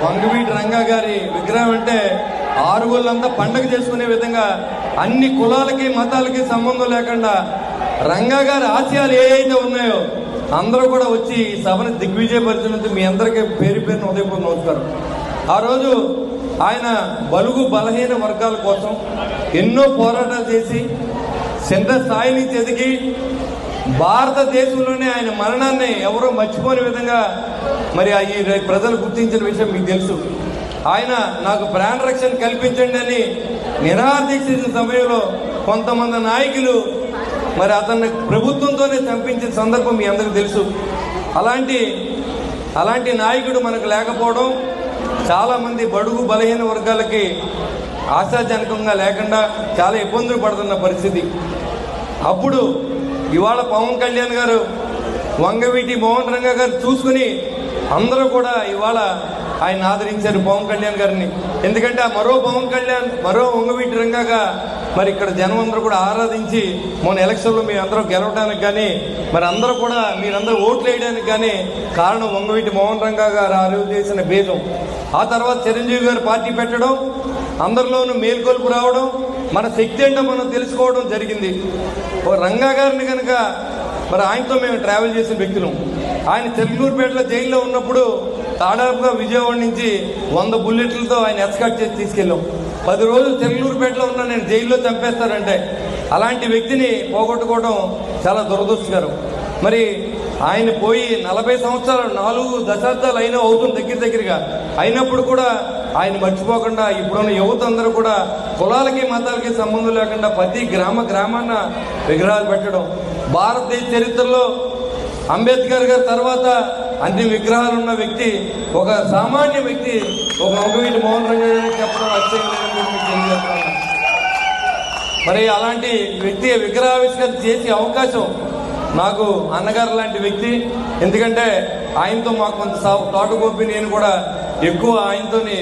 వంగవీటి రంగా గారి విగ్రహం అంటే ఆరుగుళ్ళంతా పండగ చేసుకునే విధంగా అన్ని కులాలకి మతాలకి సంబంధం లేకుండా రంగా గారి ఆశయాలు ఏవైతే ఉన్నాయో అందరూ కూడా వచ్చి ఈ సభను దిగ్విజయపరిచినందుకు మీ అందరికీ పేరు పేరున ఉదయపూర్వ నమస్కారం. ఆ రోజు ఆయన బలుగు బలహీన వర్గాల కోసం ఎన్నో పోరాటాలు చేసి సెంటర్ స్థాయి నుంచి ఎదిగి భారతదేశంలోనే ఆయన మరణాన్ని ఎవరో మర్చిపోని విధంగా మరి ఈ ప్రజలు గుర్తించిన విషయం మీకు తెలుసు. ఆయన నాకు ప్రాణ రక్షణ కల్పించండి అని నిరాదీక్షించిన సమయంలో కొంతమంది నాయకులు మరి అతన్ని ప్రభుత్వంతోనే చంపించిన సందర్భం మీ అందరికీ తెలుసు. అలాంటి నాయకుడు మనకు లేకపోవడం చాలామంది బడుగు బలహీన వర్గాలకి ఆశాజనకంగా లేకుండా చాలా ఇబ్బందులు పడుతున్న పరిస్థితి. అప్పుడు ఇవాళ పవన్ కళ్యాణ్ గారు వంగవీటి మోహన్ రంగా గారు చూసుకుని అందరూ కూడా ఇవాళ ఆయన ఆదరించారు పవన్ కళ్యాణ్ గారిని. ఎందుకంటే ఆ మరో పవన్ కళ్యాణ్ మరో వంగవీటి రంగాగా మరి ఇక్కడ జనం అందరూ కూడా ఆరాధించి మొన్న ఎలక్షన్లో మీ అందరూ గెలవడానికి కానీ మరి అందరూ కూడా మీరందరూ ఓట్లు వేయడానికి కానీ కారణం వంగవీటి మోహన్ రంగా గారు ఆ రోజు చేసిన భేదం. ఆ తర్వాత చిరంజీవి గారు పార్టీ పెట్టడం, అందరిలోనూ మేల్కొల్పు రావడం, మన శక్తి ఏంటో మనం తెలుసుకోవడం జరిగింది. రంగా గారిని కనుక మరి ఆయనతో మేము ట్రావెల్ చేసిన వ్యక్తులం. ఆయన చెర్లూరుపేటలో జైల్లో ఉన్నప్పుడు దాదాపుగా విజయవాడ నుంచి 100 బుల్లెట్లతో ఆయన ఎస్కాట్ చేసి తీసుకెళ్ళాం. 10 రోజులు చెర్లూరుపేటలో ఉన్నా నేను జైల్లో చంపేస్తారంటే అలాంటి వ్యక్తిని పోగొట్టుకోవడం చాలా దురదృష్టకరం. మరి ఆయన పోయి 40 సంవత్సరాలు 4 దశాబ్దాలు అయినా అవుతుంది దగ్గరగా. అయినప్పుడు కూడా ఆయన మర్చిపోకుండా ఇప్పుడున్న యువత అందరూ కూడా కులాలకి మతాలకి సంబంధం లేకుండా ప్రతి గ్రామాన్న విగ్రహాలు పెట్టడం. భారతదేశ చరిత్రలో అంబేద్కర్ గారి తర్వాత అన్ని విగ్రహాలు ఉన్న వ్యక్తి ఒక సామాన్య వ్యక్తి ఒక వంగవీటి మోహన్ రంగా గారికి చెప్పడం అత్యంత. మరి అలాంటి వ్యక్తి విగ్రహావిష్కరణ చేసే అవకాశం నాకు అన్నగారు లాంటి వ్యక్తి. ఎందుకంటే ఆయనతో మాకు కొంత తోటగోపి నేను కూడా ఎక్కువ ఆయనతోని